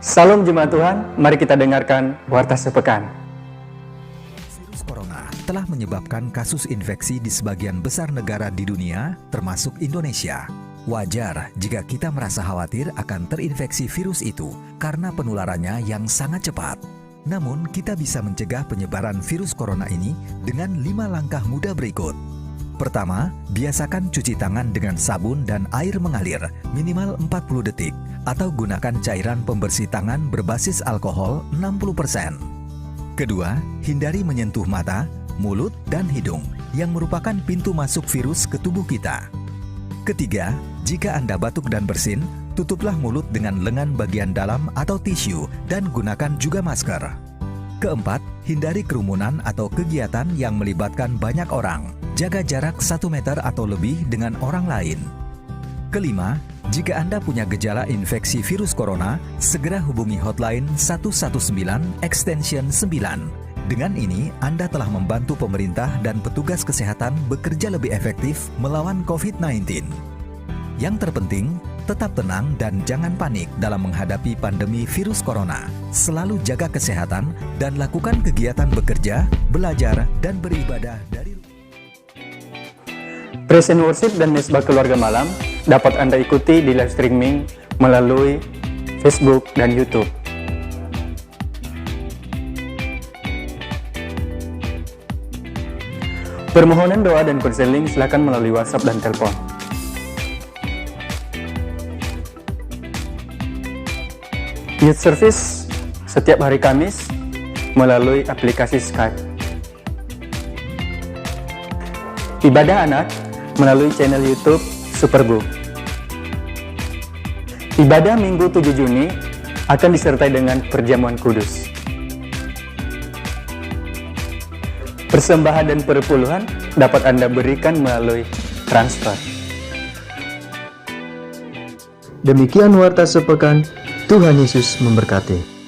Salam jemaat Tuhan, mari kita dengarkan Warta Sepekan. Virus corona telah menyebabkan kasus infeksi di sebagian besar negara di dunia, termasuk Indonesia. Wajar jika kita merasa khawatir akan terinfeksi virus itu karena penularannya yang sangat cepat. Namun, kita bisa mencegah penyebaran virus corona ini dengan 5 langkah mudah berikut. Pertama, biasakan cuci tangan dengan sabun dan air mengalir minimal 40 detik atau gunakan cairan pembersih tangan berbasis alkohol 60%. Kedua, hindari menyentuh mata, mulut, dan hidung yang merupakan pintu masuk virus ke tubuh kita. Ketiga, jika Anda batuk dan bersin, tutuplah mulut dengan lengan bagian dalam atau tisu dan gunakan juga masker. Keempat, hindari kerumunan atau kegiatan yang melibatkan banyak orang. Jaga jarak 1 meter atau lebih dengan orang lain. Kelima, jika Anda punya gejala infeksi virus corona, segera hubungi hotline 119 extension 9. Dengan ini, Anda telah membantu pemerintah dan petugas kesehatan bekerja lebih efektif melawan COVID-19. Yang terpenting, tetap tenang dan jangan panik dalam menghadapi pandemi virus corona. Selalu jaga kesehatan dan lakukan kegiatan bekerja, belajar, dan beribadah dari Praise and Worship dan Mesbah Keluarga Malam dapat Anda ikuti di live streaming melalui Facebook dan YouTube. Permohonan doa dan konseling silakan melalui WhatsApp dan telepon. Youth Service setiap hari Kamis melalui aplikasi Skype. Ibadah anak melalui channel YouTube Superbook. Ibadah Minggu 7 Juni akan disertai dengan perjamuan kudus. Persembahan dan perpuluhan dapat Anda berikan melalui transfer. Demikian Warta Sepekan, Tuhan Yesus memberkati.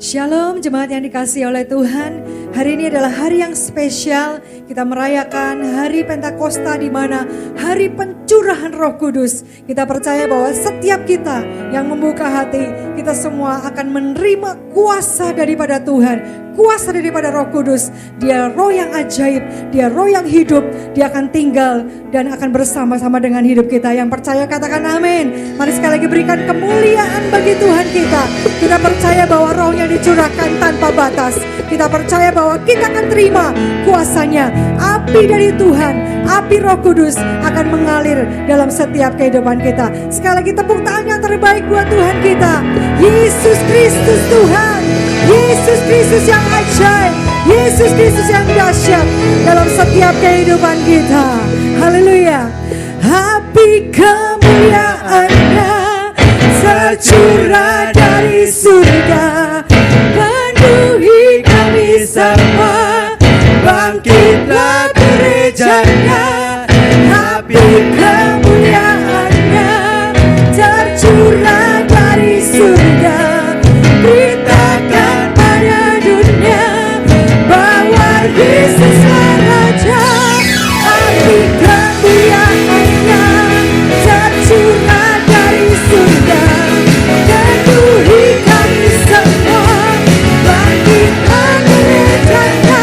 Shalom jemaat yang dikasihi oleh Tuhan. Hari ini adalah hari yang spesial. Kita merayakan hari Pentakosta, di mana hari pencurahan Roh Kudus. Kita percaya bahwa setiap kita yang membuka hati, kita semua akan menerima kuasa daripada Tuhan, kuasa daripada Roh Kudus. Dia roh yang ajaib, dia roh yang hidup. Dia akan tinggal dan akan bersama-sama dengan hidup kita. Yang percaya katakan amin. Mari sekali lagi berikan kemuliaan bagi Tuhan kita. Kita percaya bahwa rohnya dicurahkan tanpa batas. Kita percaya bahwa kita akan terima kuasanya. Api dari Tuhan, api Roh Kudus akan mengalir dalam setiap kehidupan kita. Sekali lagi tepuk tangan yang terbaik buat Tuhan kita. Yesus Kristus Tuhan, Yesus Kristus yang ajaib, Yesus Kristus yang dahsyat dalam setiap kehidupan kita. Haleluya. Api kemuliaan-Nya tercurah dari surga, penuhi kami semua. Bangkitlah gerejanya, api kemuliaan-Nya tercurah dari surga. Beritakan pada dunia bahwa Yesuslah Raja. Api kemuliaan-Nya tercurah dari surga, penuhi kami semua. Bangkitlah gerejanya,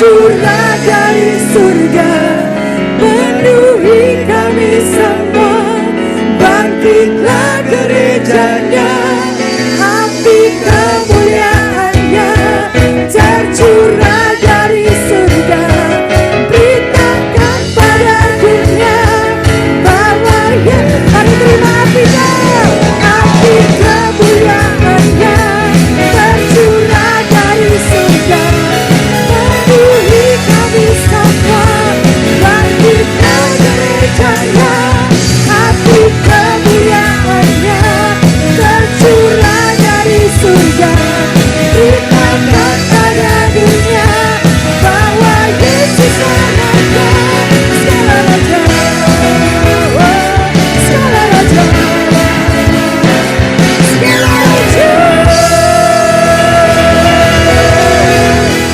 tercurah dari surga, penuhi kami semua. Bangkitlah gerejanya, api kemuliaannya tercurah dari surga. Beritakan pada dunia bahwa mari terima apinya, api kemuliaannya tercurah dari surga, penuhi kami semua. Bangkitlah gerejanya, api kemuliaannya tercurah dari surga. Beritakan pada dunia bahwa Yesus anaknya, segala raja, segala raja, segala raja.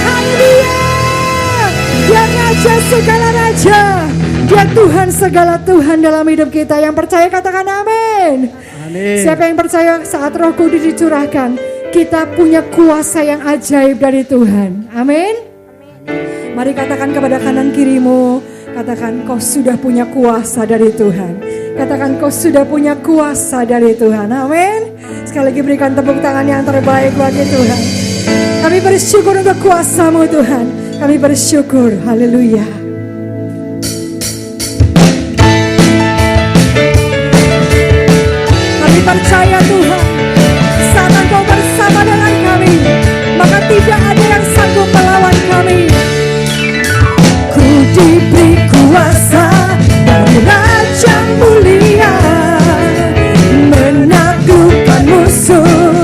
Haleluya. Dia raja segala raja, dia Tuhan segala Tuhan dalam hidup kita. Yang percaya katakan amin. Siapa yang percaya saat Roh Kudus dicurahkan, kita punya kuasa yang ajaib dari Tuhan. Amin. Mari katakan kepada kanan kirimu, katakan kau sudah punya kuasa dari Tuhan. Katakan kau sudah punya kuasa dari Tuhan. Amin. Sekali lagi berikan tepuk tangan yang terbaik bagi Tuhan. Kami bersyukur untuk kuasa-Mu Tuhan. Kami bersyukur. Haleluya. Kami percaya Tuhan, saat Engkau bersama dengan kami, maka tidak ada yang sanggup melawan kami. Ku diberi kuasa dari Raja mulia, menaklukkan musuh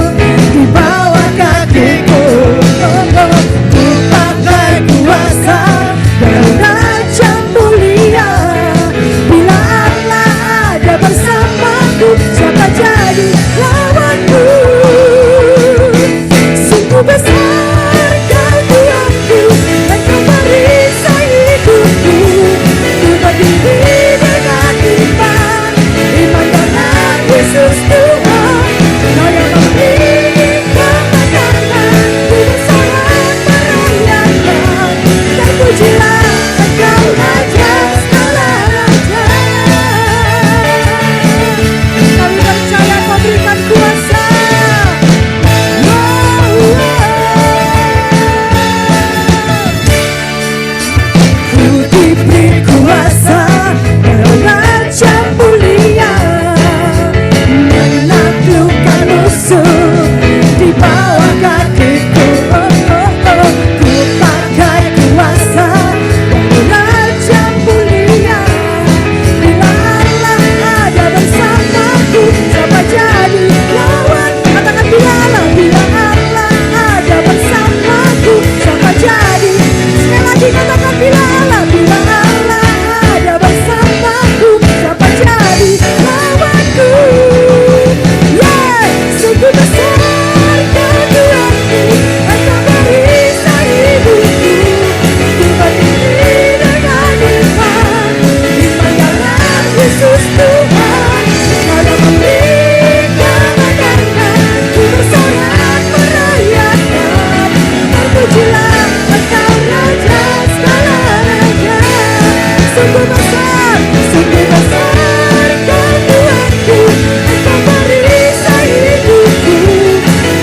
di bawah kakiku. Ku pakai kuasa dari Raja mulia, bila Allah ada bersamaku, siapa jadi lawanku? Sungguh besar kau Tuhanku, dan kau perisai hidupku. Ku berdiri dengan iman, iman dalam Yesus Tuhan. Kau yang memberi kemenangan, ku bersorak merayakan. Terpujilah Engkau Raja segala raja. Kami percaya Kau berikan kuasa. Ku diberi kuasa dari Raja mulia, menaklukkan musuh di bawah kakiku. Ku pakai kuasa dari Raja mulia, bila Allah ada bersamaku, siapa jadi lawan? Katakan bila Allah ada bersamaku, siapa jadi? Sekali lagi katakan bila Allah ada bersamaku, siapa jadi lawanku? Yeah, sungguh besar kau Tuhanku, Engkau perisai hidupku. Ku berdiri dengan iman, iman dalam Yesus Tuhan. Kau yang memberi kemenangan, ku bersorak merayakan. Terpujilah Engkau Raja segala raja. Sungguh besar kau Tuhanku, Engkau perisai hidupku.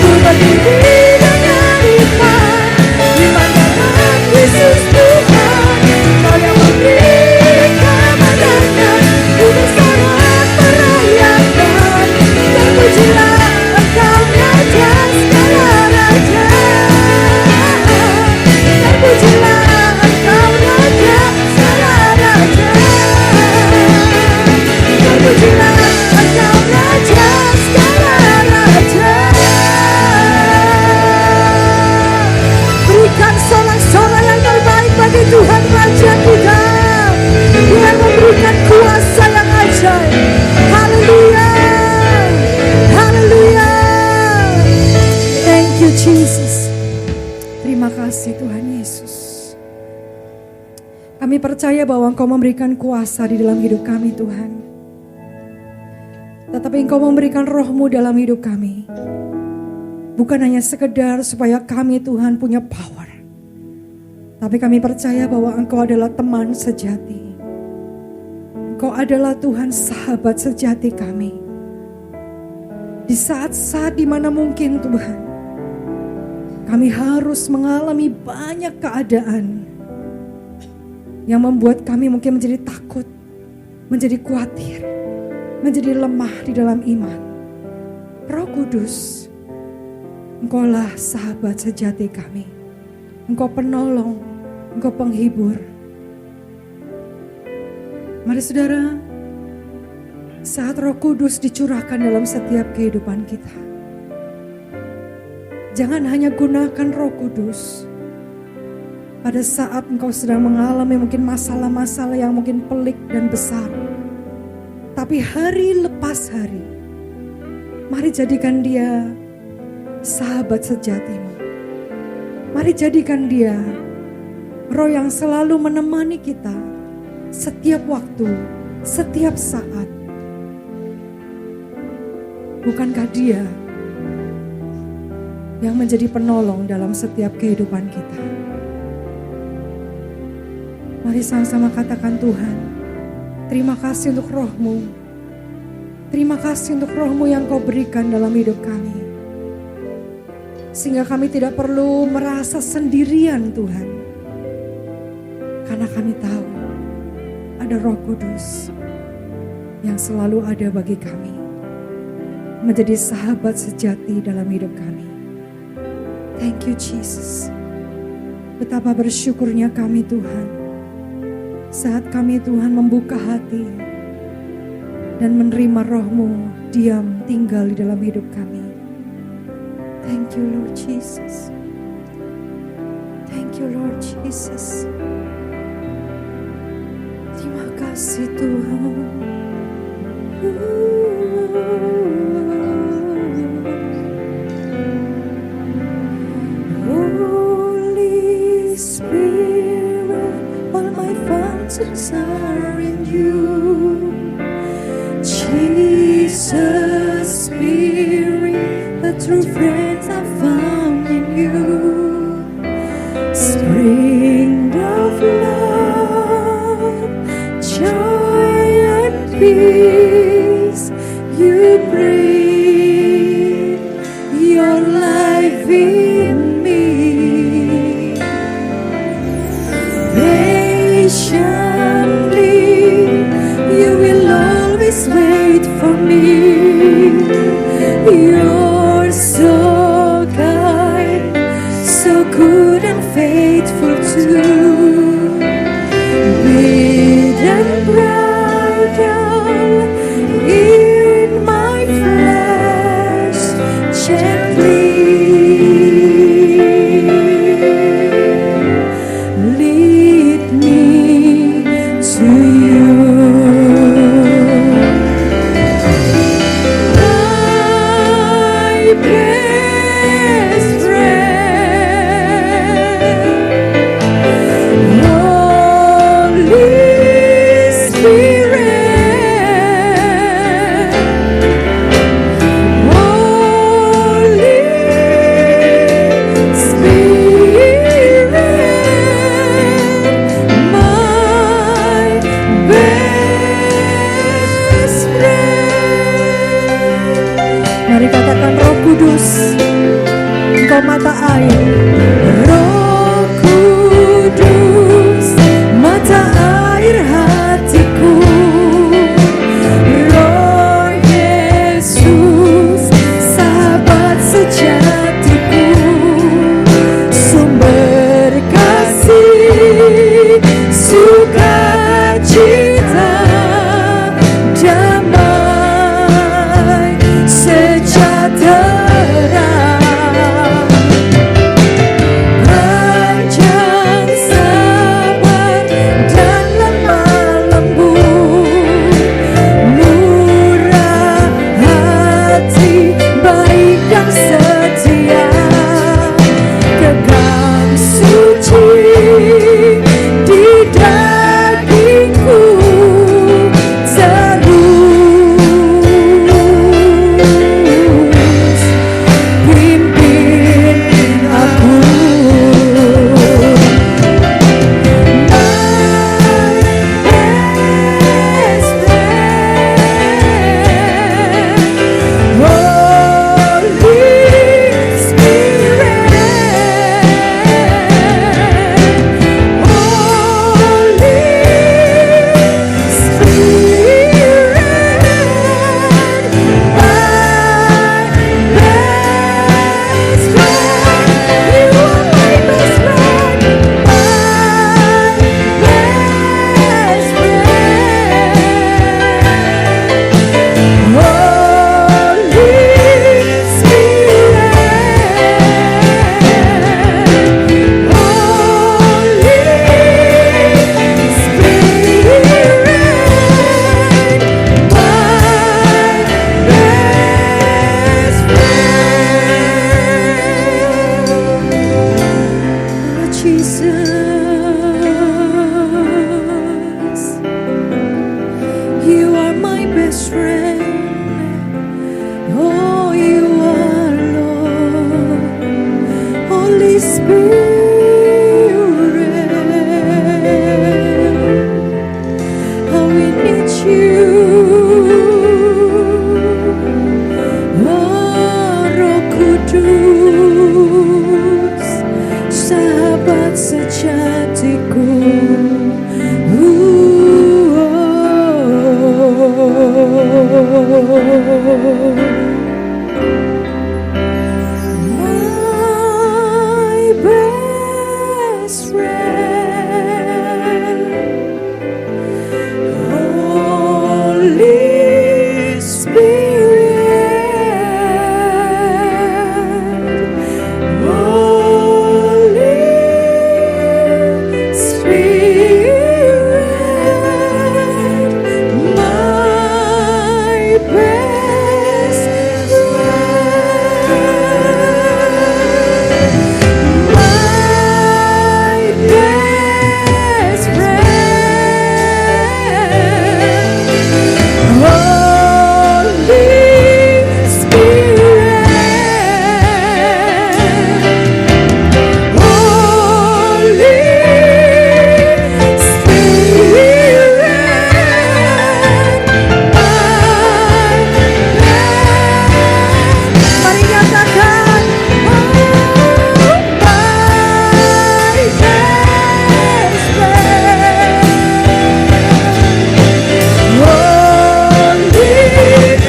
Ku berdiri dengan iman, iman dalam Yesus Tuhan. Kau yang memberi kemenangan, ku bersorak merayakan. Terpujilah Engkau Raja segala raja. Terpujilah Engkau Raja segala raja. Terpujilah Engkau Raja segala raja. Berikan sorak-sorai yang terbaik bagi Tuhan Raja kita. Dia memberikan kuasa yang ajaib. Haleluya. Haleluya. Thank you Jesus. Terima kasih Tuhan Yesus. Kami percaya bahwa Engkau memberikan kuasa di dalam hidup kami Tuhan. Tetapi Engkau memberikan Roh-Mu dalam hidup kami. Bukan hanya sekedar supaya kami Tuhan punya power. Tapi kami percaya bahwa Engkau adalah teman sejati. Engkau adalah Tuhan sahabat sejati kami. Di saat-saat dimana mungkin Tuhan, kami harus mengalami banyak keadaan yang membuat kami mungkin menjadi takut, menjadi khawatir, menjadi lemah di dalam iman. Roh Kudus, Engkaulah sahabat sejati kami. Engkau penolong, Engkau penghibur. Mari saudara, saat Roh Kudus dicurahkan dalam setiap kehidupan kita, jangan hanya gunakan Roh Kudus pada saat engkau sedang mengalami mungkin masalah-masalah yang mungkin pelik dan besar. Tapi hari lepas hari, mari jadikan dia sahabat sejatimu. Mari jadikan dia Roh yang selalu menemani kita setiap waktu, setiap saat. Bukankah dia yang menjadi penolong dalam setiap kehidupan kita? Mari sama-sama katakan, Tuhan, terima kasih untuk Roh-Mu. Terima kasih untuk Roh-Mu yang Kau berikan dalam hidup kami. Sehingga kami tidak perlu merasa sendirian, Tuhan. Karena kami tahu ada Roh Kudus yang selalu ada bagi kami, menjadi sahabat sejati dalam hidup kami. Thank you Jesus. Betapa bersyukurnya kami Tuhan, saat kami Tuhan membuka hati dan menerima Roh-Mu diam tinggal di dalam hidup kami. Thank you Lord Jesus. Thank you Lord Jesus. Terima kasih Tuhan. Holy Spirit, all my fountains are in you. Jesus Spirit, the true friends I found in you. Spring of love, joy and peace, you bring your life in me. Patiently, you will always wait for me. You're so kind, so good and faithful too. Big and proud in my flesh, gently lead me to you. My best friend, Holy Spirit, Holy Spirit, my best friend. Mari katakan, Roh Kudus, Engkau mata air. Roh Kudus, mata air hatiku. Roh Yesus, sahabat sejatiku. Sumber kasih, sukacita, damai, sejahtera. You are my best friend. Oh, you are Lord. Holy Spirit. Oh, we need you. Oh, Roh Kudus, sahabat sejatiku. My best friend, Holy Spirit, Holy Spirit, my best friend, my best friend, Holy Spirit, Holy Spirit, mari nyatakan, oh, my best friend, Holy Spirit,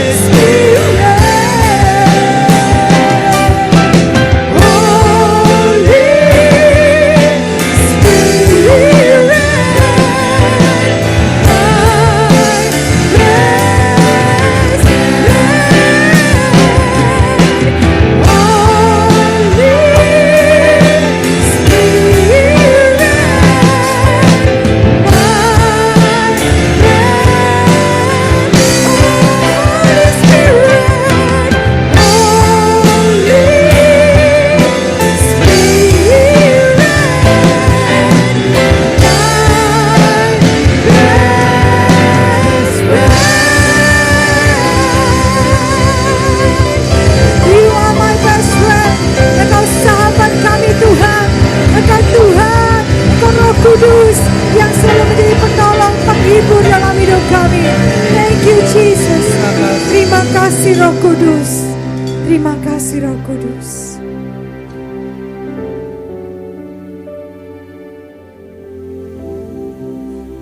You are my best friend. Engkau sahabat kami Tuhan. Engkau Tuhan, Engkau Roh Kudus yang selalu menjadi penolong, penghibur dalam hidup kami. Thank you Jesus. Terima kasih Roh Kudus. Terima kasih Roh Kudus.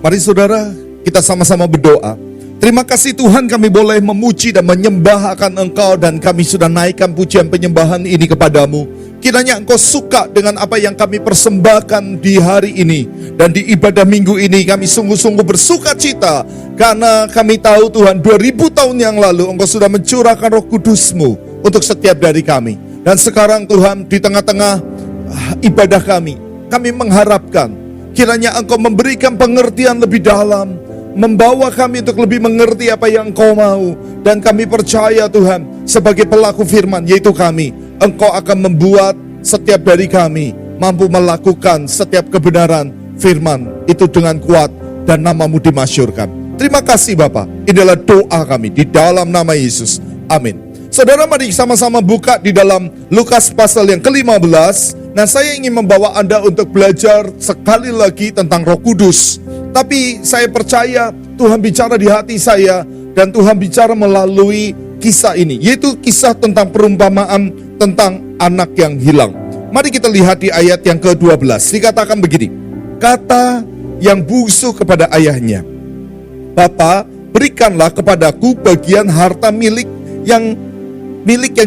Mari saudara, kita sama-sama berdoa. Terima kasih Tuhan, kami boleh memuji dan menyembah akan Engkau, dan kami sudah naikkan pujian penyembahan ini kepadamu. Kiranya Engkau suka dengan apa yang kami persembahkan di hari ini, dan di ibadah minggu ini kami sungguh-sungguh bersuka cita, karena kami tahu Tuhan 2000 tahun yang lalu Engkau sudah mencurahkan Roh Kudus-Mu untuk setiap dari kami. Dan sekarang Tuhan, di tengah-tengah ibadah kami mengharapkan kiranya Engkau memberikan pengertian lebih dalam, membawa kami untuk lebih mengerti apa yang Engkau mau. Dan kami percaya Tuhan, sebagai pelaku firman, yaitu kami, Engkau akan membuat setiap dari kami mampu melakukan setiap kebenaran firman itu dengan kuat, dan nama-Mu dimasyurkan. Terima kasih Bapa. Inilah doa kami di dalam nama Yesus. Amin. Saudara, mari sama-sama buka di dalam Lukas pasal yang ke-15. Nah, saya ingin membawa Anda untuk belajar sekali lagi tentang Roh Kudus. Tapi saya percaya Tuhan bicara di hati saya, dan Tuhan bicara melalui kisah ini, yaitu kisah tentang perumpamaan tentang anak yang hilang. Mari kita lihat di ayat yang ke-12. Dikatakan begini, kata yang bungsu kepada ayahnya, Bapa, berikanlah kepadaku bagian harta milik yang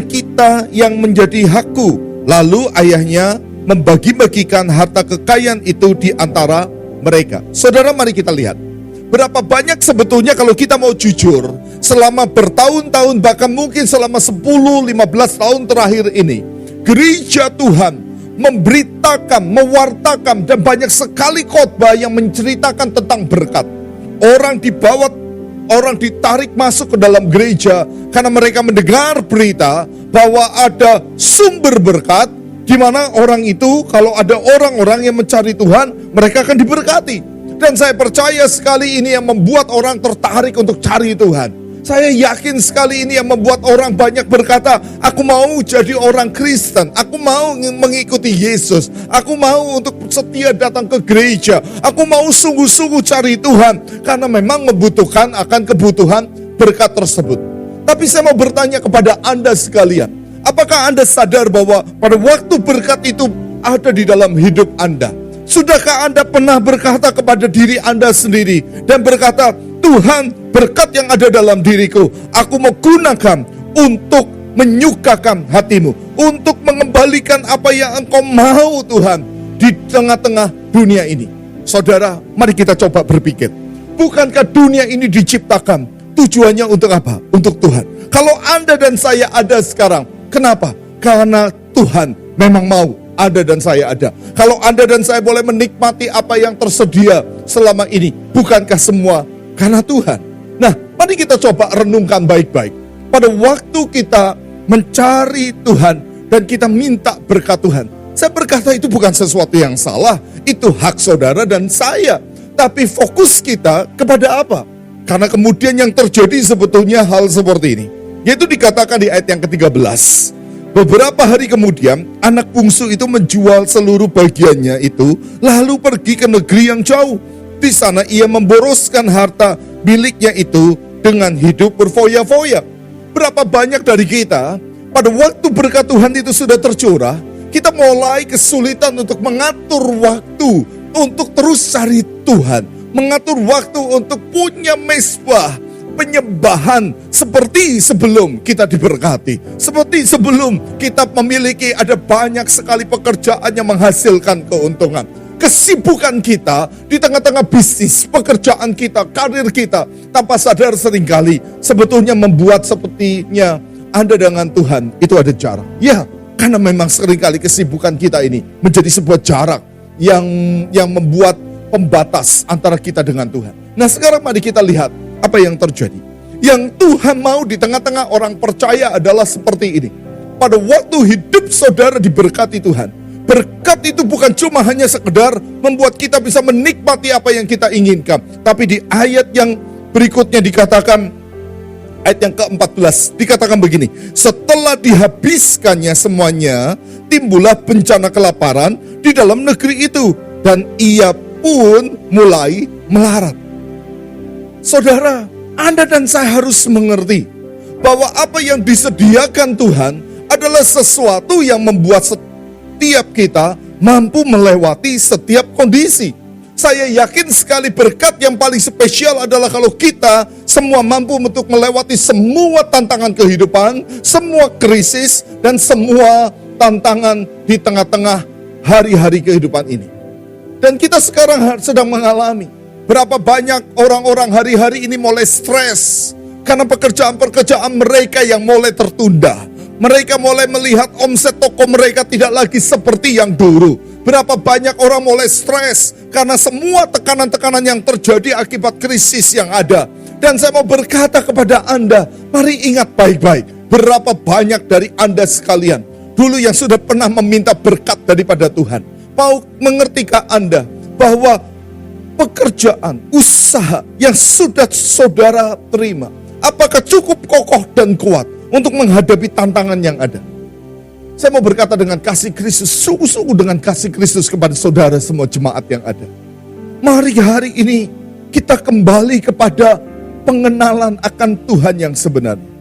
kita yang menjadi hakku. Lalu ayahnya membagi-bagikan harta kekayaan itu di antara mereka. Saudara, mari kita lihat berapa banyak sebetulnya kalau kita mau jujur, selama bertahun-tahun, bahkan mungkin selama 10-15 tahun terakhir ini, gereja Tuhan memberitakan, mewartakan, dan banyak sekali khotbah yang menceritakan tentang berkat. Orang dibawa, orang ditarik masuk ke dalam gereja karena mereka mendengar berita bahwa ada sumber berkat, di mana orang itu, kalau ada orang-orang yang mencari Tuhan, mereka akan diberkati. Dan saya percaya sekali ini yang membuat orang tertarik untuk cari Tuhan. Saya yakin sekali ini yang membuat orang banyak berkata, aku mau jadi orang Kristen, aku mau mengikuti Yesus, aku mau untuk setia datang ke gereja, aku mau sungguh-sungguh cari Tuhan, karena memang membutuhkan akan kebutuhan berkat tersebut. Tapi saya mau bertanya kepada Anda sekalian, apakah Anda sadar bahwa pada waktu berkat itu ada di dalam hidup Anda? Sudahkah Anda pernah berkata kepada diri Anda sendiri dan berkata, Tuhan, berkat yang ada dalam diriku, aku mau gunakan untuk menyukakan hatimu, untuk mengembalikan apa yang engkau mau Tuhan di tengah-tengah dunia ini. Saudara, mari kita coba berpikir, bukankah dunia ini diciptakan tujuannya untuk apa? Untuk Tuhan. Kalau Anda dan saya ada sekarang, kenapa? Karena Tuhan memang mau Anda dan saya ada. Kalau Anda dan saya boleh menikmati apa yang tersedia selama ini, bukankah semua karena Tuhan? Nah, mari kita coba renungkan baik-baik. Pada waktu kita mencari Tuhan dan kita minta berkat Tuhan, saya berkata itu bukan sesuatu yang salah. Itu hak saudara dan saya. Tapi fokus kita kepada apa? Karena kemudian yang terjadi sebetulnya hal seperti ini. Yaitu dikatakan di ayat yang ke-13. Beberapa hari kemudian, anak bungsu itu menjual seluruh bagiannya itu, lalu pergi ke negeri yang jauh. Di sana ia memboroskan harta miliknya itu dengan hidup berfoya-foya. Berapa banyak dari kita, pada waktu berkat Tuhan itu sudah tercurah, kita mulai kesulitan untuk mengatur waktu, untuk terus cari Tuhan. Mengatur waktu untuk punya mezbah, penyembahan seperti sebelum kita diberkati. Seperti sebelum kita memiliki ada banyak sekali pekerjaan yang menghasilkan keuntungan. Kesibukan kita di tengah-tengah bisnis, pekerjaan kita, karir kita, tanpa sadar seringkali sebetulnya membuat sepertinya Anda dengan Tuhan itu ada jarak. Ya, karena memang seringkali kesibukan kita ini menjadi sebuah jarak yang membuat pembatas antara kita dengan Tuhan. Nah, sekarang mari kita lihat apa yang terjadi. Yang Tuhan mau di tengah-tengah orang percaya adalah seperti ini. Pada waktu hidup saudara diberkati Tuhan, berkat itu bukan cuma hanya sekedar membuat kita bisa menikmati apa yang kita inginkan. Tapi di ayat yang berikutnya dikatakan, ayat yang ke-14, dikatakan begini. Setelah dihabiskannya semuanya, timbullah bencana kelaparan di dalam negeri itu. Dan ia pun mulai melarat. Saudara, Anda dan saya harus mengerti bahwa apa yang disediakan Tuhan adalah sesuatu yang membuat setiap kita mampu melewati setiap kondisi. Saya yakin sekali berkat yang paling spesial adalah kalau kita semua mampu untuk melewati semua tantangan kehidupan, semua krisis, dan semua tantangan di tengah-tengah hari-hari kehidupan ini. Dan kita sekarang sedang mengalami berapa banyak orang-orang hari-hari ini mulai stres karena pekerjaan-pekerjaan mereka yang mulai tertunda. Mereka mulai melihat omset toko mereka tidak lagi seperti yang dulu. Berapa banyak orang mulai stres karena semua tekanan-tekanan yang terjadi akibat krisis yang ada. Dan saya mau berkata kepada Anda, mari ingat baik-baik. Berapa banyak dari Anda sekalian dulu yang sudah pernah meminta berkat daripada Tuhan. Mau mengertikah Anda bahwa pekerjaan, usaha yang sudah saudara terima, apakah cukup kokoh dan kuat untuk menghadapi tantangan yang ada? Saya mau berkata dengan kasih Kristus, sungguh-sungguh dengan kasih Kristus kepada saudara semua jemaat yang ada. Mari hari ini kita kembali kepada pengenalan akan Tuhan yang sebenarnya.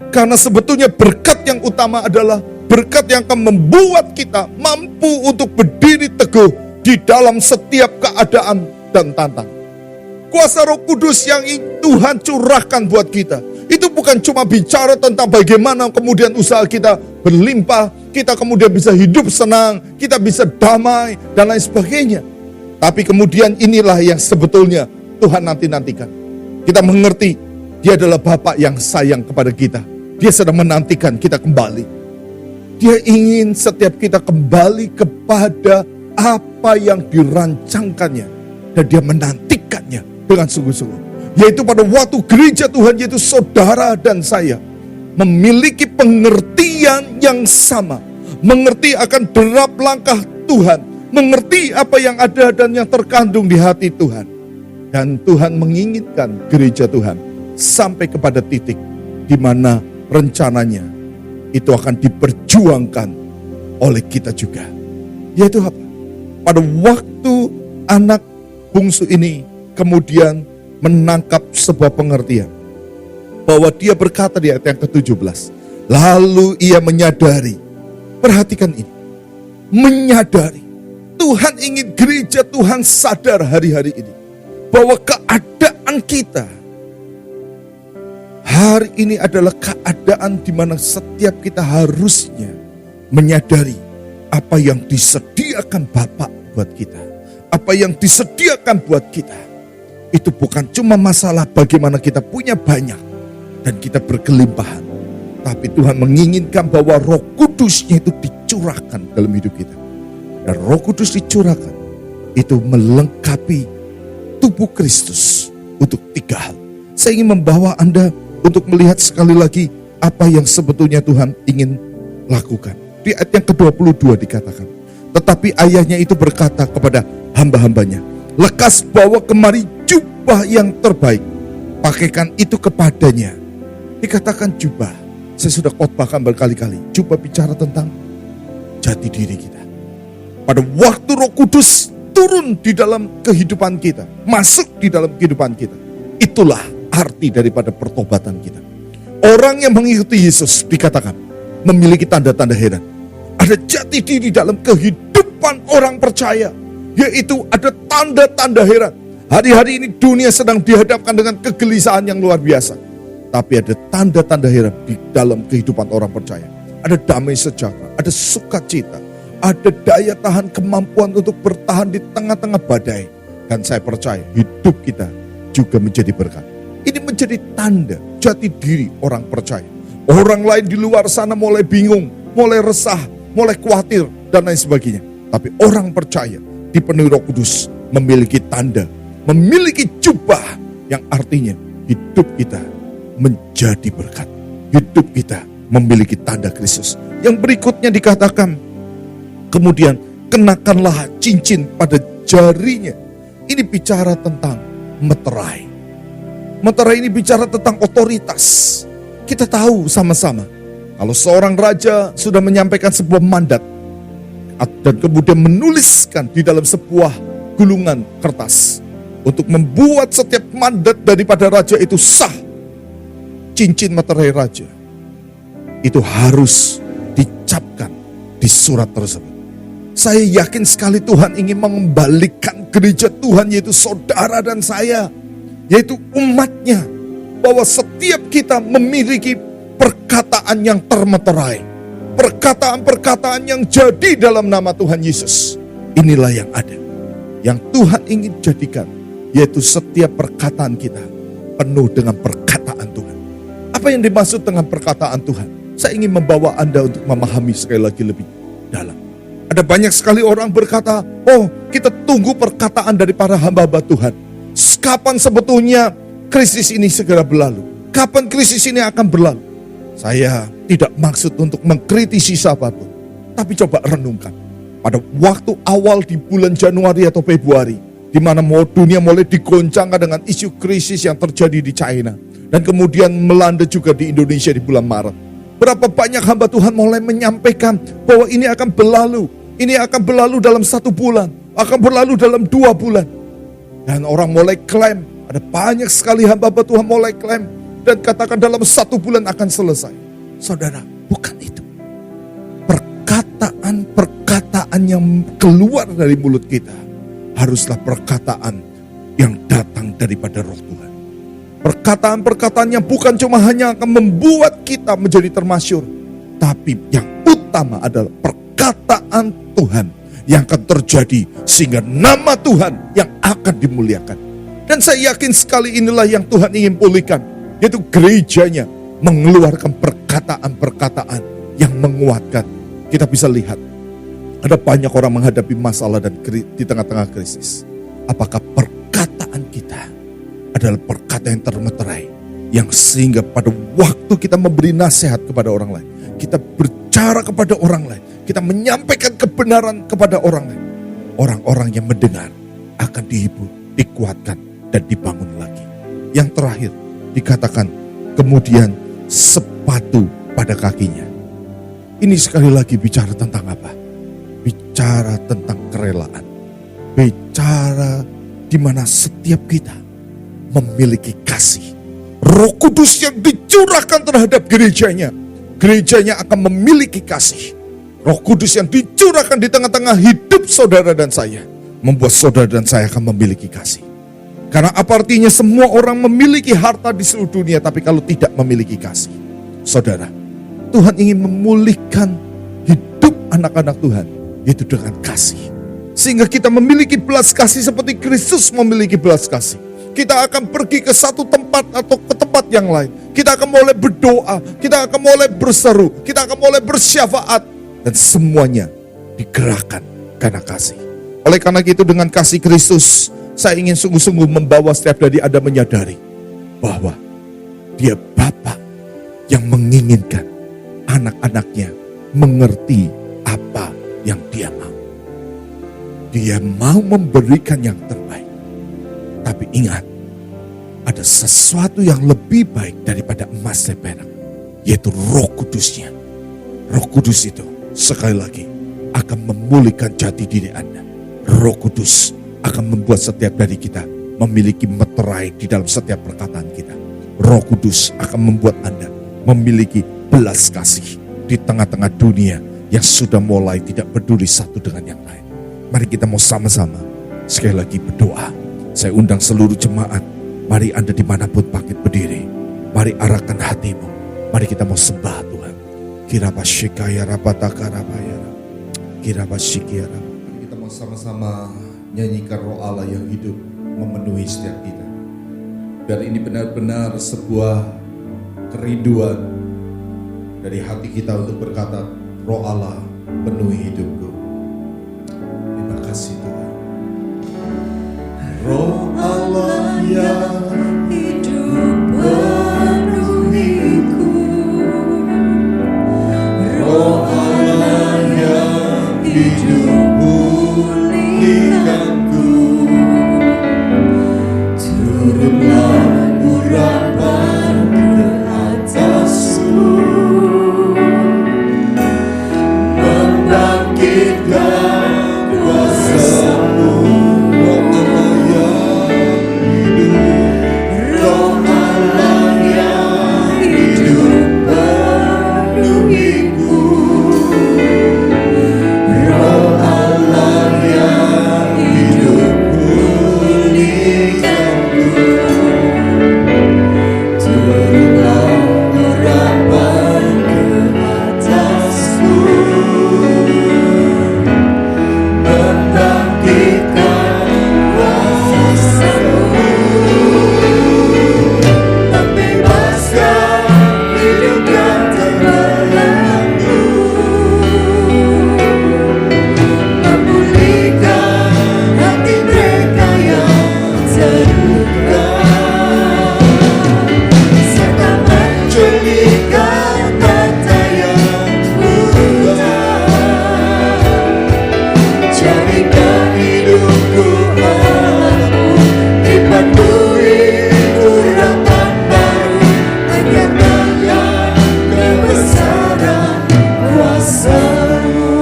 Karena sebetulnya berkat yang utama adalah berkat yang akan membuat kita mampu untuk berdiri teguh di dalam setiap keadaan dan tantangan. Kuasa Roh Kudus yang Tuhan curahkan buat kita, itu bukan cuma bicara tentang bagaimana kemudian usaha kita berlimpah, kita kemudian bisa hidup senang, kita bisa damai, dan lain sebagainya. Tapi kemudian inilah yang sebetulnya Tuhan nanti-nantikan. Kita mengerti, Dia adalah Bapa yang sayang kepada kita. Dia sedang menantikan kita kembali. Dia ingin setiap kita kembali kepada apa yang dirancangkannya. Dan Dia menantikannya dengan sungguh-sungguh. Yaitu pada waktu gereja Tuhan, yaitu saudara dan saya memiliki pengertian yang sama. Mengerti akan derap langkah Tuhan. Mengerti apa yang ada dan yang terkandung di hati Tuhan. Dan Tuhan menginginkan gereja Tuhan sampai kepada titik di mana rencananya itu akan diperjuangkan oleh kita juga. Yaitu apa? Pada waktu anak bungsu ini kemudian menangkap sebuah pengertian, bahwa dia berkata di ayat yang ke-17, lalu ia menyadari, perhatikan ini, menyadari, Tuhan ingin gereja Tuhan sadar hari-hari ini, bahwa keadaan kita hari ini adalah keadaan di mana setiap kita harusnya menyadari apa yang disediakan Bapa buat kita, apa yang disediakan buat kita. Itu bukan cuma masalah bagaimana kita punya banyak dan kita berkelimpahan, tapi Tuhan menginginkan bahwa Roh Kudusnya itu dicurahkan dalam hidup kita. Dan Roh Kudus dicurahkan itu melengkapi tubuh Kristus untuk 3 hal. Saya ingin membawa Anda untuk melihat sekali lagi apa yang sebetulnya Tuhan ingin lakukan. Di ayat yang ke-22 dikatakan, tetapi ayahnya itu berkata kepada hamba-hambanya, lekas bawa kemari jubah yang terbaik, pakaikan itu kepadanya. Dikatakan jubah, saya sudah khotbahkan berkali-kali, jubah bicara tentang jati diri kita. Pada waktu Roh Kudus turun di dalam kehidupan kita, masuk di dalam kehidupan kita, itulah arti daripada pertobatan kita. Orang yang mengikuti Yesus dikatakan memiliki tanda-tanda heran. Ada jati diri dalam kehidupan orang percaya, yaitu ada tanda-tanda heran. Hari-hari ini dunia sedang dihadapkan dengan kegelisahan yang luar biasa, tapi ada tanda-tanda heran di dalam kehidupan orang percaya. Ada damai sejahtera, ada sukacita, ada daya tahan, kemampuan untuk bertahan di tengah-tengah badai. Dan saya percaya hidup kita juga menjadi berkat. Ini menjadi tanda jati diri orang percaya. Orang lain di luar sana mulai bingung, mulai resah, mulai khawatir, dan lain sebagainya. Tapi orang percaya dipenuhi Roh Kudus memiliki tanda, memiliki jubah yang artinya hidup kita menjadi berkat. Hidup kita memiliki tanda Kristus. Yang berikutnya dikatakan, kemudian kenakanlah cincin pada jarinya. Ini bicara tentang meterai. Meterai ini bicara tentang otoritas. Kita tahu sama-sama, kalau seorang raja sudah menyampaikan sebuah mandat dan kemudian menuliskan di dalam sebuah gulungan kertas untuk membuat setiap mandat daripada raja itu sah, cincin meterai raja itu harus dicapkan di surat tersebut. Saya yakin sekali Tuhan ingin mengembalikan gereja Tuhan, yaitu saudara dan saya, yaitu umatnya, bahwa setiap kita memiliki perkataan yang termeterai, perkataan-perkataan yang jadi dalam nama Tuhan Yesus. Inilah yang ada, yang Tuhan ingin jadikan, yaitu setiap perkataan kita penuh dengan perkataan Tuhan. Apa yang dimaksud dengan perkataan Tuhan? Saya ingin membawa Anda untuk memahami sekali lagi lebih dalam. Ada banyak sekali orang berkata, oh kita tunggu perkataan dari para hamba-hamba Tuhan. Kapan sebetulnya krisis ini segera berlalu? Kapan krisis ini akan berlalu? Saya tidak maksud untuk mengkritisi siapapun, tapi coba renungkan. Pada waktu awal di bulan Januari atau Februari, di mana dunia mulai digoncangkan dengan isu krisis yang terjadi di China, dan kemudian melanda juga di Indonesia di bulan Maret. Berapa banyak hamba Tuhan mulai menyampaikan bahwa ini akan berlalu. Ini akan berlalu dalam 1 bulan, akan berlalu dalam 2 bulan. Dan orang mulai klaim, ada banyak sekali hamba Tuhan mulai klaim dan katakan dalam 1 bulan akan selesai. Saudara, bukan itu. Perkataan yang keluar dari mulut kita haruslah perkataan yang datang daripada Roh Tuhan. Perkataan-perkataan yang bukan cuma hanya akan membuat kita menjadi termasyur, tapi yang utama adalah perkataan Tuhan yang akan terjadi sehingga nama Tuhan yang akan dimuliakan. Dan saya yakin sekali inilah yang Tuhan ingin pulihkan, yaitu gerejanya mengeluarkan perkataan-perkataan yang menguatkan. Kita bisa lihat ada banyak orang menghadapi masalah dan di tengah-tengah krisis. Apakah perkataan kita adalah perkataan yang termeterai, yang sehingga pada waktu kita memberi nasihat kepada orang lain, kita berbicara kepada orang lain, kita menyampaikan kebenaran kepada orang lain, orang-orang yang mendengar akan dihibur, dikuatkan, dan dibangun lagi. Yang terakhir dikatakan kemudian sepatu pada kakinya. Ini sekali lagi bicara tentang apa? Bicara tentang kerelaan. Bicara di mana setiap kita memiliki kasih. Roh Kudus yang dicurahkan terhadap gerejanya. Gerejanya akan memiliki kasih. Roh Kudus yang dicurahkan di tengah-tengah hidup saudara dan saya, membuat saudara dan saya akan memiliki kasih. Karena apa artinya semua orang memiliki harta di seluruh dunia, tapi kalau tidak memiliki kasih. Saudara, Tuhan ingin memulihkan hidup anak-anak Tuhan, yaitu dengan kasih. Sehingga kita memiliki belas kasih seperti Kristus memiliki belas kasih. Kita akan pergi ke satu tempat atau ke tempat yang lain. Kita akan mulai berdoa, kita akan mulai berseru, kita akan mulai bersyafaat. Dan semuanya digerakkan karena kasih. Oleh karena itu dengan kasih Kristus, saya ingin sungguh-sungguh membawa setiap dari Anda menyadari bahwa Dia Bapa yang menginginkan anak-anaknya mengerti apa yang Dia mau. Dia mau memberikan yang terbaik. Tapi ingat, ada sesuatu yang lebih baik daripada emas dan perak, yaitu Roh Kudusnya. Roh Kudus itu sekali lagi akan memulihkan jati diri Anda. Roh Kudus akan membuat setiap dari kita memiliki meterai di dalam setiap perkataan kita. Roh Kudus akan membuat Anda memiliki belas kasih di tengah-tengah dunia yang sudah mulai tidak peduli satu dengan yang lain. Mari kita mau sama-sama sekali lagi berdoa. Saya undang seluruh jemaat, mari Anda dimanapun bangkit berdiri. Mari arahkan hatimu, mari kita mau sembah Tuhan. Kirabashikaya rabataka rabayara, kirabashikaya rabataka. Kita mau sama-sama nyanyikan Roh Allah yang hidup memenuhi setiap kita. Biar ini benar-benar sebuah kerinduan dari hati kita untuk berkata, Roh Allah penuhi hidupku. Terima kasih Tuhan. Roh Allah yang hidup penuhiku. Roh Allah yang hidup pulihkanku. Turunlah urapan ke atasku, membangkitkan kuasa-Mu. Roh Allah yang hidup, Roh Allah yang hidup penuhiku. Roh Allah yang hidup pulihkanku. Turunlah urapan ke atasku, membangkitkan kuasa-Mu, membebaskan hidup yang terbelenggu, memulihkan hati mereka yang terluka, serta menjadikan mata yang buta. Jadikan hidupku Allahku dipenuhi urapan baru, agar melihat kebesaran kuasa-Mu.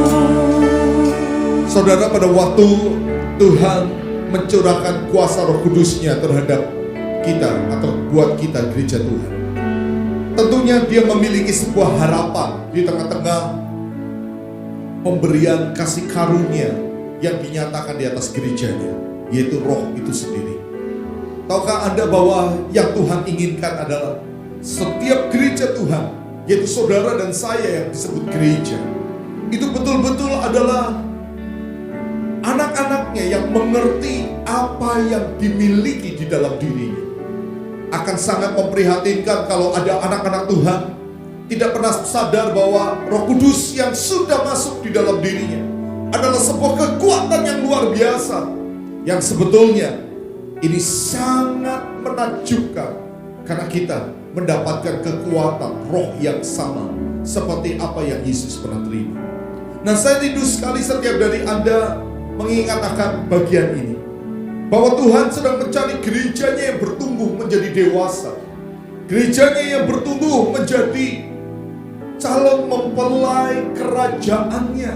Saudara, pada waktu Tuhan mencurahkan kuasa Roh Kudus-Nya terhadap kita atau buat kita gereja Tuhan, tentunya Dia memiliki sebuah harapan di tengah-tengah pemberian kasih karunia yang dinyatakan di atas gerejanya, yaitu Roh itu sendiri. Tahukah Anda bahwa yang Tuhan inginkan adalah setiap gereja Tuhan, yaitu saudara dan saya yang disebut gereja, itu betul-betul adalah anak-anaknya yang mengerti apa yang dimiliki di dalam dirinya. Akan sangat memprihatinkan kalau ada anak-anak Tuhan tidak pernah sadar bahwa Roh Kudus yang sudah masuk di dalam dirinya adalah sebuah kekuatan yang luar biasa, yang sebetulnya ini sangat menakjubkan karena kita mendapatkan kekuatan roh yang sama seperti apa yang Yesus pernah terima. Nah, saya rindu sekali setiap dari Anda mengingat akan bagian ini. bahwa Tuhan sedang mencari gerejanya yang bertumbuh menjadi dewasa, gerejanya yang bertumbuh menjadi calon mempelai kerajaannya,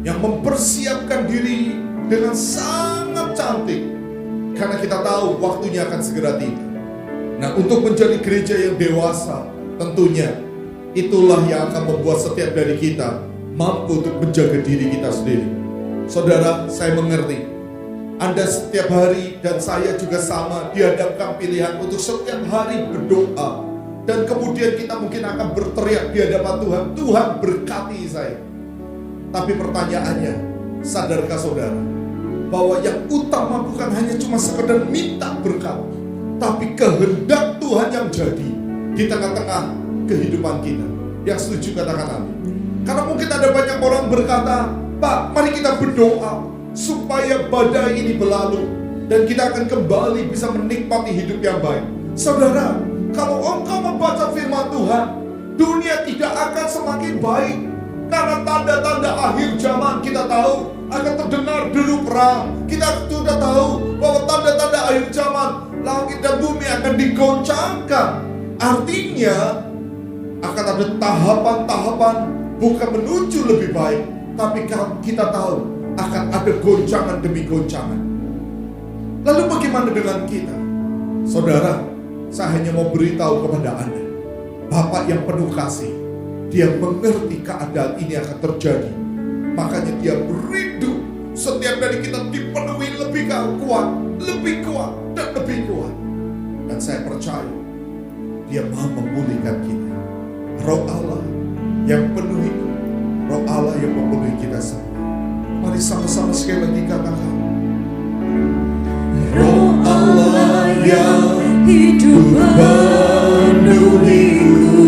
yang mempersiapkan diri dengan sangat cantik, karena kita tahu waktunya akan segera tiba. Nah, untuk menjadi gereja yang dewasa, tentunya itulah yang akan membuat setiap dari kita mampu untuk menjaga diri kita sendiri. Saudara, saya mengerti Anda setiap hari dan saya juga sama dihadapkan pilihan untuk setiap hari berdoa, dan kemudian kita mungkin akan berteriak di hadapan Tuhan, Tuhan berkati saya. Tapi pertanyaannya, sadarkah saudara bahwa yang utama bukan hanya cuma sekedar minta berkat, tapi kehendak Tuhan yang jadi di tengah-tengah kehidupan kita? Yang setuju katakan amin. Karena mungkin ada banyak orang berkata, Pak, mari kita berdoa supaya badai ini berlalu dan kita akan kembali bisa menikmati hidup yang baik. Saudara, kalau engkau membaca firman Tuhan, dunia tidak akan semakin baik. Karena tanda-tanda akhir zaman kita tahu akan terdengar deru perang. Kita sudah tahu bahwa tanda-tanda akhir zaman, langit dan bumi akan digoncangkan. Artinya akan ada tahapan-tahapan, bukan menuju lebih baik, tapi kita tahu akan ada goncangan demi goncangan. Lalu bagaimana dengan kita? Saudara, saya hanya mau beritahu kepada Anda, Bapak yang penuh kasih, Dia mengerti keadaan ini akan terjadi. Makanya Dia berindu setiap dari kita dipenuhi lebih kuat, dan lebih kuat. Dan saya percaya Dia mau memulihkan kita. Roh Allah yang penuhi, Roh Allah yang memenuhi kita semua. Mari sama-sama sekali lagi katakan, Roh Allah yang hidup penuhiku,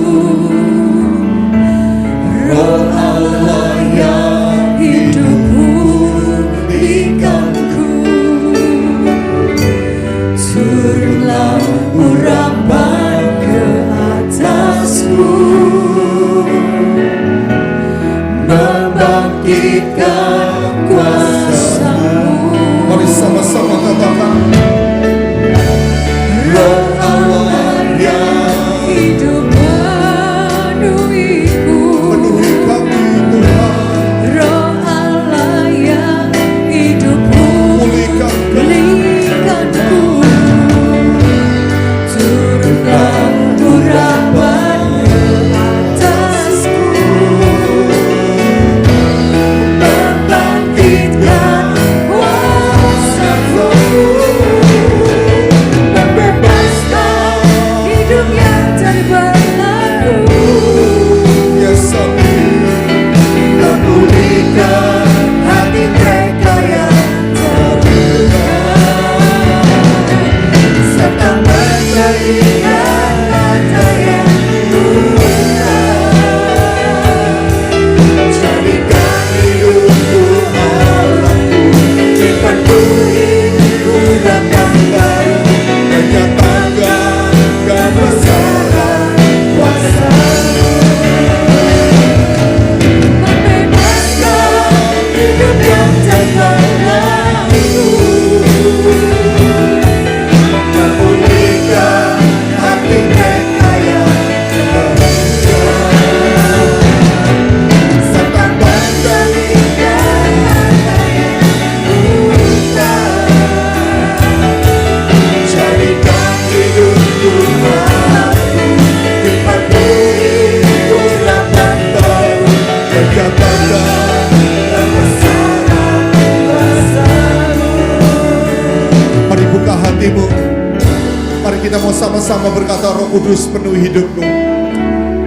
Roh Allah yang hidup pulihkanku, turunlah urapan ke atasku, membangkitkan kuasa-Mu. mari sama-sama katakan, Roh Allah yang hidup penuhiku, penuhi kami Tuhan, Roh Allah yang hidup pulihkan pulihkanku, turunlah urapan ke atasku, membangkitkan kuasa-Mu, membebaskan hidup yang terbelenggu, Yes, amin. memulihkan hati mereka yang terluka, serta menjadikan mata yang buta, jadikan hidupku Allahku dipenuhi urapan baru, Menyatakan kebesaran kuasa-Mu, membebaskan hidup yang terbelenggu, memulihkan hati mereka yang terluka, serta menjadikan mata yang buta, jadikan hidupku Allahku dipenuhi urapan baru, menyatakan. kebesaran kuasa-Mu. Mari buka hatimu. Mari kita mau sama-sama berkata, Roh Kudus penuhi hidupku.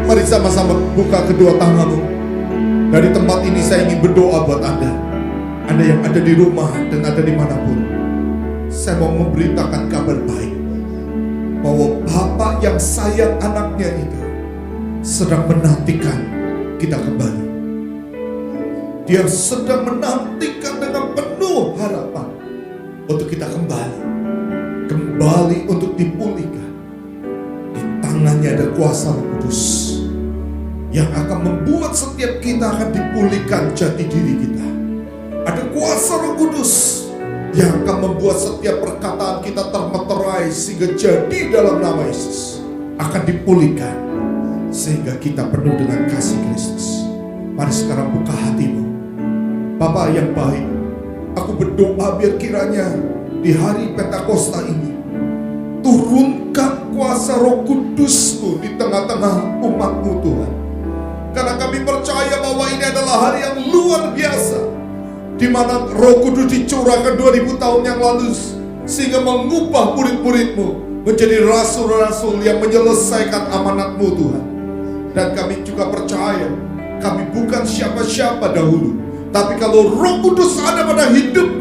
Mari sama-sama buka kedua tanganmu. Dari tempat ini saya ingin berdoa buat Anda. Anda yang ada di rumah dan ada dimanapun. Saya mau memberitakan kabar baik, bahwa Bapa yang sayang anaknya itu sedang menantikan kita kembali. Dia sedang menantikan dengan penuh harapan untuk kita kembali untuk dipulihkan. Di tangannya ada kuasa Roh Kudus yang akan membuat setiap kita akan dipulihkan jati diri kita. Ada kuasa Roh Kudus yang akan membuat setiap perkataan kita termeterai sehingga jadi dalam nama Yesus akan dipulihkan sehingga kita penuh dengan kasih Kristus. Mari sekarang buka hatimu. Bapa yang baik, aku berdoa biar kiranya di hari Pentakosta ini turunkan kuasa Roh Kudus-Mu di tengah-tengah umat-Mu Tuhan. Karena kami percaya bahwa ini adalah hari yang luar biasa, di mana Roh Kudus dicurahkan 2000 tahun yang lalu sehingga mengubah murid-murid-Mu menjadi rasul-rasul yang menyelesaikan amanat-Mu Tuhan. Dan kami juga percaya kami bukan siapa-siapa dahulu, tapi kalau Roh Kudus ada pada hidup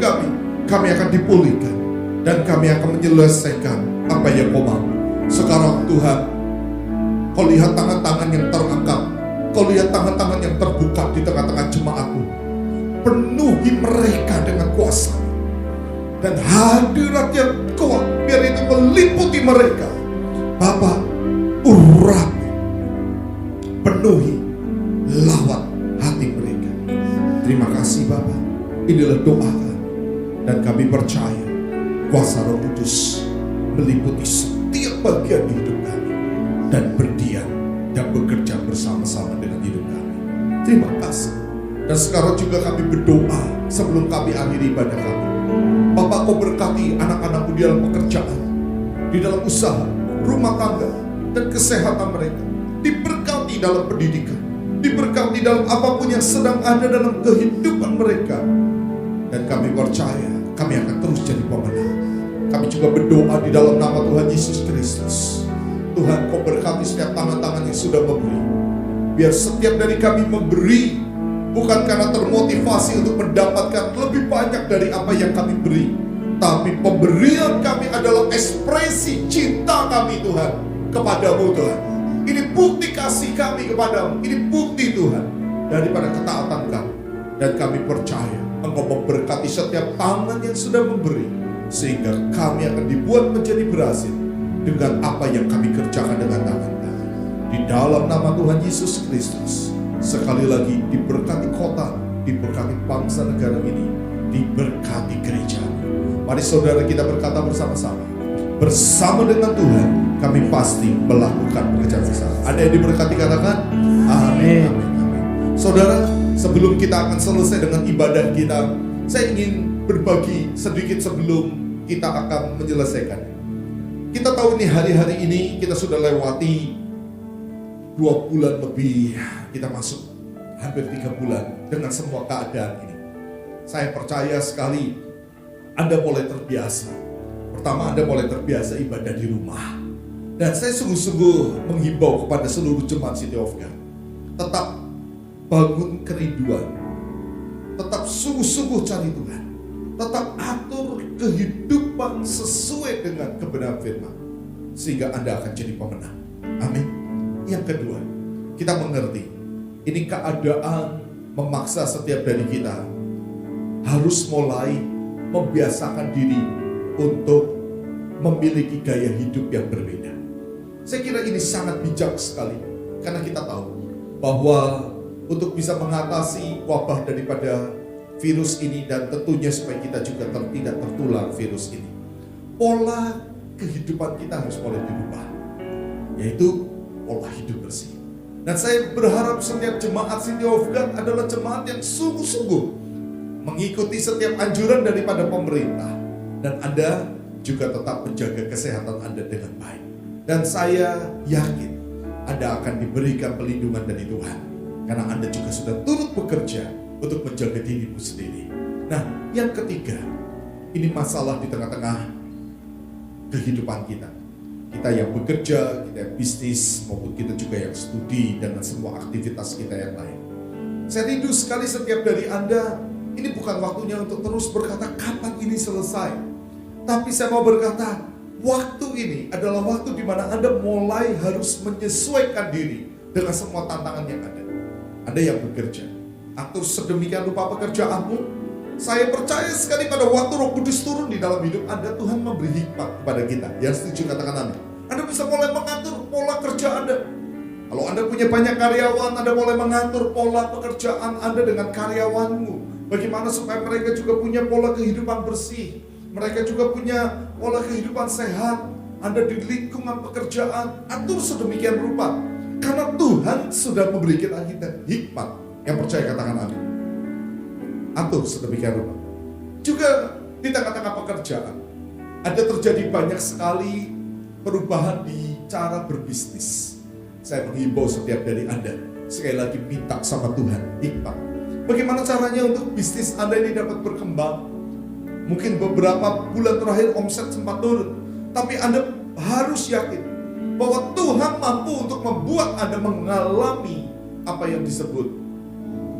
kami akan dipulihkan dan kami akan menyelesaikan apa yang Kau mau. Sekarang Tuhan, Kau lihat tangan-tangan yang terangkat, Kau lihat tangan-tangan yang terbuka di tengah-tengah jemaat-Mu. Penuhi mereka dengan kuasa dan hadirat yang kuat, biar itu meliputi mereka. Bapa, urapi, penuhi, lawat hati mereka. Terima kasih Bapa. Inilah doa kami, dan kami percaya kuasa Roh Kudus meliputi setiap bagian hidup kami dan berdiam dan bekerja bersama-sama dengan hidup kami. Terima kasih. Dan sekarang juga kami berdoa sebelum kami akhiri ibadah kami. Bapak, Kau berkati anak-anak-Mu di dalam pekerjaan, di dalam usaha, rumah tangga, dan kesehatan mereka. Diberkati dalam pendidikan, diberkati dalam apapun yang sedang ada dalam kehidupan mereka. Dan kami percaya kami akan terus jadi pemenang. Kami juga berdoa di dalam nama Tuhan Yesus Kristus. Tuhan, Kau berkati setiap tangan-tangan yang sudah memberi. Biar setiap dari kami memberi bukan karena termotivasi untuk mendapatkan lebih banyak dari apa yang kami beri, tapi pemberian kami adalah ekspresi cinta kami Tuhan kepadamu Tuhan. Ini bukti kasih kami kepadamu. Ini bukti Tuhan daripada ketaatan kami. Dan kami percaya Engkau memberkati setiap tangan yang sudah memberi, sehingga kami akan dibuat menjadi berhasil dengan apa yang kami kerjakan dengan tangan kami. Di dalam nama Tuhan Yesus Kristus, sekali lagi diberkati kota, diberkati bangsa negara ini, diberkati gereja. Mari saudara kita berkata bersama-sama, bersama dengan Tuhan kami pasti melakukan pekerjaan besar. Ada yang diberkati, katakan amin. Saudara, sebelum kita akan selesai dengan ibadah kita, saya ingin berbagi sedikit sebelum kita akan menyelesaikan. Kita tahu ini hari-hari ini kita sudah lewati 2 bulan lebih, kita masuk hampir 3 bulan dengan semua keadaan ini. Saya percaya sekali Anda mulai terbiasa. Pertama, Anda mulai terbiasa ibadah di rumah. Dan saya sungguh-sungguh menghimbau kepada seluruh jemaat City of God, tetap bangun kerinduan, tetap sungguh-sungguh cari Tuhan, tetap atur kehidupan sesuai dengan kebenaran firman, sehingga Anda akan jadi pemenang. Amin. Yang kedua, kita mengerti ini keadaan memaksa setiap dari kita harus mulai membiasakan diri untuk memiliki gaya hidup yang berbeda. Saya kira ini sangat bijak sekali, karena kita tahu bahwa untuk bisa mengatasi wabah daripada virus ini, dan tentunya supaya kita juga tidak tertular virus ini, pola kehidupan kita harus mulai dirubah, yaitu pola hidup bersih. Dan saya berharap setiap jemaat City of God adalah jemaat yang sungguh-sungguh mengikuti setiap anjuran daripada pemerintah, dan Anda juga tetap menjaga kesehatan Anda dengan baik. Dan saya yakin Anda akan diberikan perlindungan dari Tuhan, karena Anda juga sudah turut bekerja untuk menjaga dirimu sendiri. Nah, yang ketiga, ini masalah di tengah-tengah kehidupan kita. Kita yang bekerja, kita yang bisnis, maupun kita juga yang studi, dengan semua aktivitas kita yang lain. Saya rindu sekali setiap dari Anda, ini bukan waktunya untuk terus berkata kapan ini selesai. Tapi saya mau berkata, waktu ini adalah waktu di mana Anda mulai harus menyesuaikan diri dengan semua tantangan yang ada. Anda yang bekerja, atur sedemikian rupa pekerjaanmu. Saya percaya sekali pada waktu Roh Kudus turun di dalam hidup Anda, Tuhan memberi hikmat kepada kita. Yang setuju katakan amin. Anda bisa mulai mengatur pola kerja Anda. Kalau Anda punya banyak karyawan, Anda mulai mengatur pola pekerjaan Anda dengan karyawanmu. Bagaimana supaya mereka juga punya pola kehidupan bersih, mereka juga punya pola kehidupan sehat. Anda di lingkungan pekerjaan, atur sedemikian rupa. Karena Tuhan sudah memberikan kita hikmat. Yang percaya katakan amin. Atur sedemikian rupa. Juga di tengah-tengah pekerjaan, ada terjadi banyak sekali perubahan di cara berbisnis. Saya menghimbau setiap dari Anda, sekali lagi minta sama Tuhan hikmat. Bagaimana caranya untuk bisnis Anda ini dapat berkembang? Mungkin beberapa bulan terakhir omset sempat turun, tapi Anda harus yakin bahwa Tuhan mampu untuk membuat Anda mengalami apa yang disebut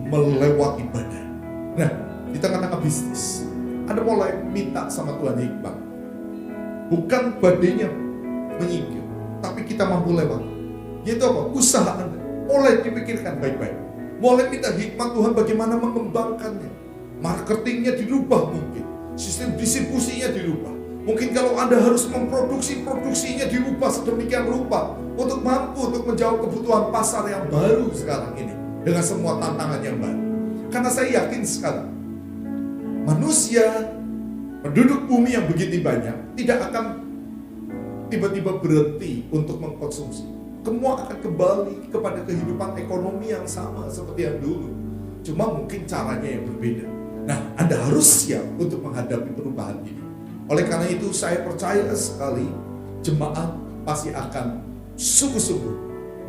melewati badai. Nah, di tengah-tengah bisnis, Anda mulai minta sama Tuhan hikmat. Bukan badainya menyingkir, tapi kita mampu lewat. Yaitu apa? Usaha Anda mulai dipikirkan baik-baik. Mulai minta hikmat Tuhan bagaimana mengembangkannya. Marketingnya dirubah mungkin. Sistem distribusinya dirubah. Mungkin kalau Anda harus produksinya dirubah sedemikian rupa untuk mampu untuk menjawab kebutuhan pasar yang baru sekarang ini dengan semua tantangan yang baru. Karena saya yakin sekali manusia, penduduk bumi yang begitu banyak tidak akan tiba-tiba berhenti untuk mengkonsumsi. Semua akan kembali kepada kehidupan ekonomi yang sama seperti yang dulu. Cuma mungkin caranya yang berbeda. Nah, Anda harus siap untuk menghadapi perubahan ini. Oleh karena itu saya percaya sekali jemaat pasti akan sungguh-sungguh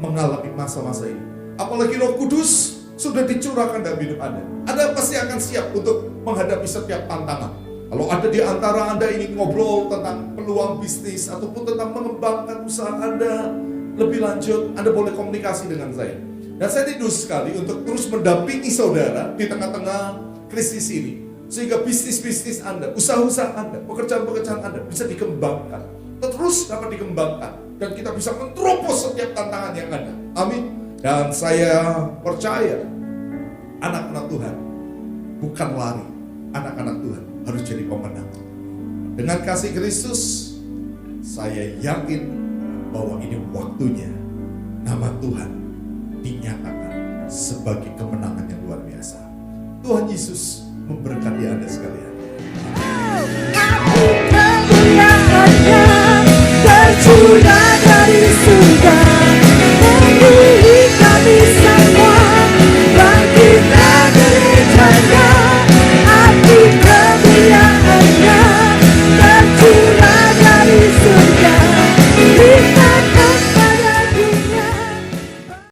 mengalami masa-masa ini. Apalagi Roh Kudus sudah dicurahkan dalam hidup Anda. Anda pasti akan siap untuk menghadapi setiap tantangan. Kalau ada di antara Anda ingin ngobrol tentang peluang bisnis ataupun tentang mengembangkan usaha Anda lebih lanjut, Anda boleh komunikasi dengan saya. Dan saya rindu sekali untuk terus mendampingi saudara di tengah-tengah krisis ini. Sehingga bisnis-bisnis Anda, usaha-usaha Anda, pekerjaan-pekerjaan Anda bisa dikembangkan. Terus dapat dikembangkan. Dan kita bisa menerobos setiap tantangan yang ada. Amin. Dan saya percaya anak-anak Tuhan bukan lari. Anak-anak Tuhan harus jadi pemenang. Dengan kasih Kristus, saya yakin bahwa ini waktunya nama Tuhan dinyatakan sebagai kemenangan yang luar biasa. Tuhan Yesus memberkati Anda sekalian. Kemuliaannya tercurah dari surga.